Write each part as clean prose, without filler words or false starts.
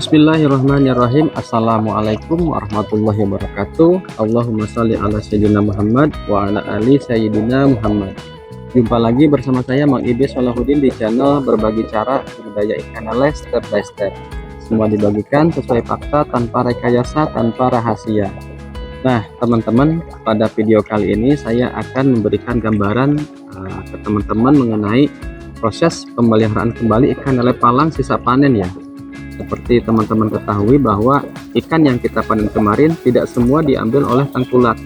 Bismillahirrahmanirrahim. Assalamualaikum warahmatullahi wabarakatuh. Allahumma sholli ala sayyidina Muhammad wa ala ali sayyidina Muhammad. Jumpa lagi bersama saya Mang Ibe Salahuddin di channel berbagi cara budidaya ikan lele step by step. Semua dibagikan sesuai fakta, tanpa rekayasa, tanpa rahasia. Nah teman-teman, pada video kali ini saya akan memberikan gambaran ke teman-teman mengenai proses pemeliharaan kembali ikan lele palang sisa panen ya. Seperti teman-teman ketahui bahwa ikan yang kita panen kemarin tidak semua diambil oleh tengkulak.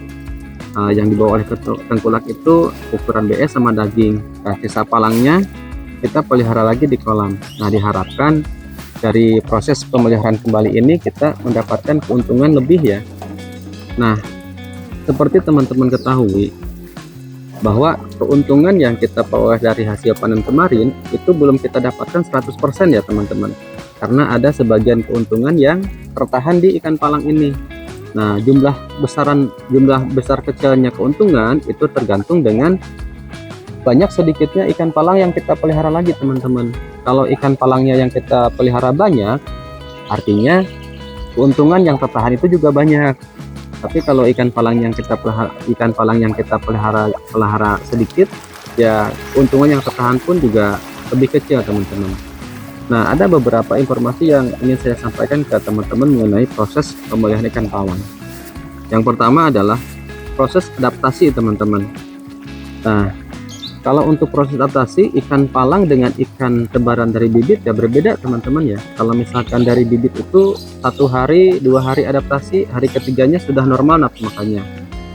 Yang dibawa oleh tengkulak itu ukuran BS sama daging. Nah, sisa palangnya kita pelihara lagi di kolam. Nah, diharapkan dari proses pemeliharaan kembali ini kita mendapatkan keuntungan lebih ya. Nah, seperti teman-teman ketahui bahwa keuntungan yang kita peroleh dari hasil panen kemarin itu belum kita dapatkan 100% ya teman-teman, karena ada sebagian keuntungan yang tertahan di ikan palang ini. Nah, jumlah besar kecilnya keuntungan itu tergantung dengan banyak sedikitnya ikan palang yang kita pelihara lagi teman-teman. Kalau ikan palangnya yang kita pelihara banyak, artinya keuntungan yang tertahan itu juga banyak. Tapi kalau ikan palang yang kita pelihara sedikit, ya keuntungan yang tertahan pun juga lebih kecil teman-teman. Nah, ada beberapa informasi yang ingin saya sampaikan ke teman-teman mengenai proses pemeliharaan ikan palang. Yang pertama adalah proses adaptasi teman-teman. Nah, kalau untuk proses adaptasi ikan palang dengan ikan tebaran dari bibit ya berbeda teman-teman ya. Kalau misalkan dari bibit itu 1 hari 2 hari adaptasi, hari ketiganya sudah normal nafsu makannya.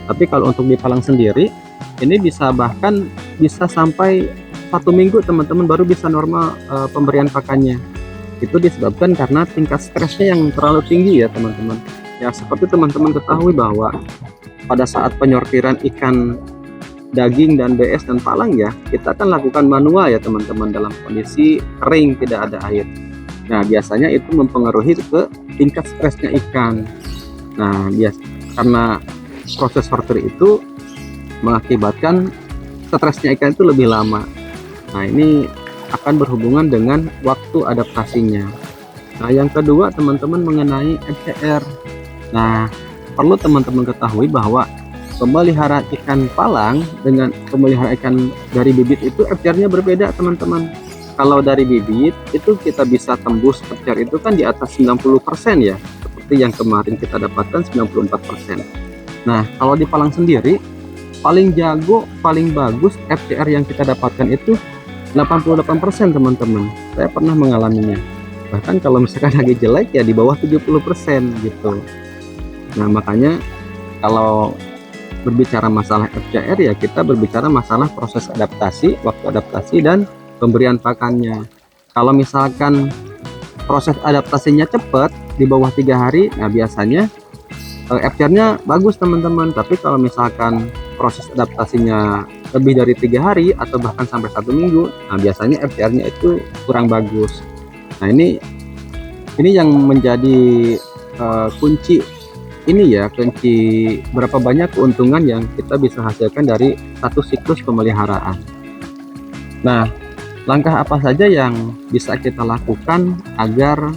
Tapi kalau untuk di palang sendiri ini bahkan bisa sampai 1 minggu teman-teman baru bisa normal pemberian pakannya. Itu disebabkan karena tingkat stresnya yang terlalu tinggi ya teman-teman. Ya seperti teman-teman ketahui bahwa pada saat penyortiran ikan daging dan BS dan palang ya, kita akan lakukan manual ya teman-teman, dalam kondisi kering tidak ada air. Nah biasanya itu mempengaruhi ke tingkat stresnya ikan. Nah karena proses sortir itu mengakibatkan stresnya ikan itu lebih lama. Nah ini akan berhubungan dengan waktu adaptasinya. Nah yang kedua teman-teman mengenai FCR. Nah perlu teman-teman ketahui bahwa pemeliharaan ikan palang dengan pemeliharaan ikan dari bibit itu FCR-nya berbeda teman-teman. Kalau dari bibit itu kita bisa tembus FCR itu kan di atas 90% ya, seperti yang kemarin kita dapatkan 94%. Nah kalau di palang sendiri paling jago, paling bagus FCR yang kita dapatkan itu 88% teman-teman. Saya pernah mengalaminya. Bahkan kalau misalkan lagi jelek ya di bawah 70% gitu. Nah makanya kalau berbicara masalah FCR ya kita berbicara masalah proses adaptasi, waktu adaptasi dan pemberian pakannya. Kalau misalkan proses adaptasinya cepat di bawah 3 hari, nah biasanya FCR-nya bagus teman-teman. Tapi kalau misalkan proses adaptasinya lebih dari 3 hari atau bahkan sampai 1 minggu, nah biasanya FCR-nya itu kurang bagus. Nah ini yang menjadi kunci berapa banyak keuntungan yang kita bisa hasilkan dari satu siklus pemeliharaan. Nah langkah apa saja yang bisa kita lakukan agar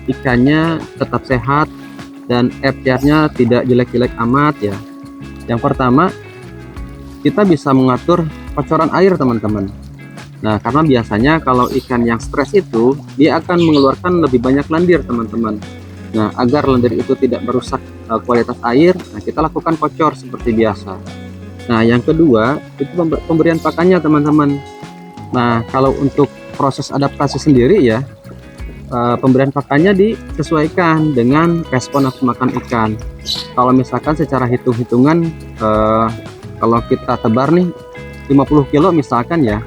ikannya tetap sehat dan FCR-nya tidak jelek-jelek amat ya. Yang pertama, kita bisa mengatur kocoran air teman-teman. Nah karena biasanya kalau ikan yang stres itu dia akan mengeluarkan lebih banyak lendir teman-teman. Nah agar lendir itu tidak merusak kualitas air, nah kita lakukan kocor seperti biasa. Nah yang kedua itu pemberian pakannya teman-teman. Nah kalau untuk proses adaptasi sendiri ya, pemberian pakannya disesuaikan dengan respon nafsu makan ikan. Kalau misalkan secara hitung-hitungan kalau kita tebar nih 50 kilo misalkan ya,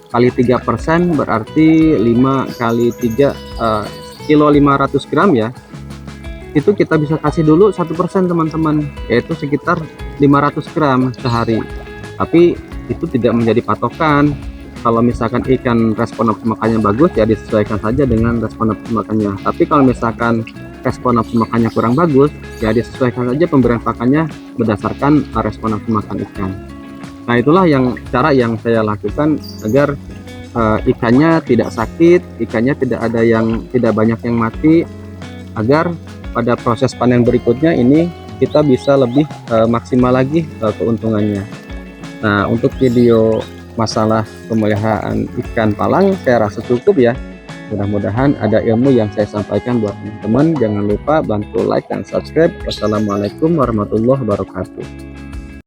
kali 3% berarti 5 kali 3 kilo 500 gram ya, itu kita bisa kasih dulu 1% teman-teman, yaitu sekitar 500 gram sehari. Tapi itu tidak menjadi patokan. Kalau misalkan ikan respon nafsu makannya bagus ya disesuaikan saja dengan respon nafsu makannya. Tapi kalau misalkan respon nafsu makannya kurang bagus ya disesuaikan saja pemberian pakannya berdasarkan respon nafsu makan ikan. Nah itulah cara yang saya lakukan agar ikannya tidak sakit, ikannya tidak ada yang tidak banyak yang mati, agar pada proses panen berikutnya ini kita bisa lebih maksimal lagi keuntungannya. Nah, untuk video masalah pemeliharaan ikan palang saya rasa cukup ya. Mudah-mudahan ada ilmu yang saya sampaikan buat teman-teman. Jangan lupa bantu like dan subscribe. Wassalamualaikum warahmatullahi wabarakatuh.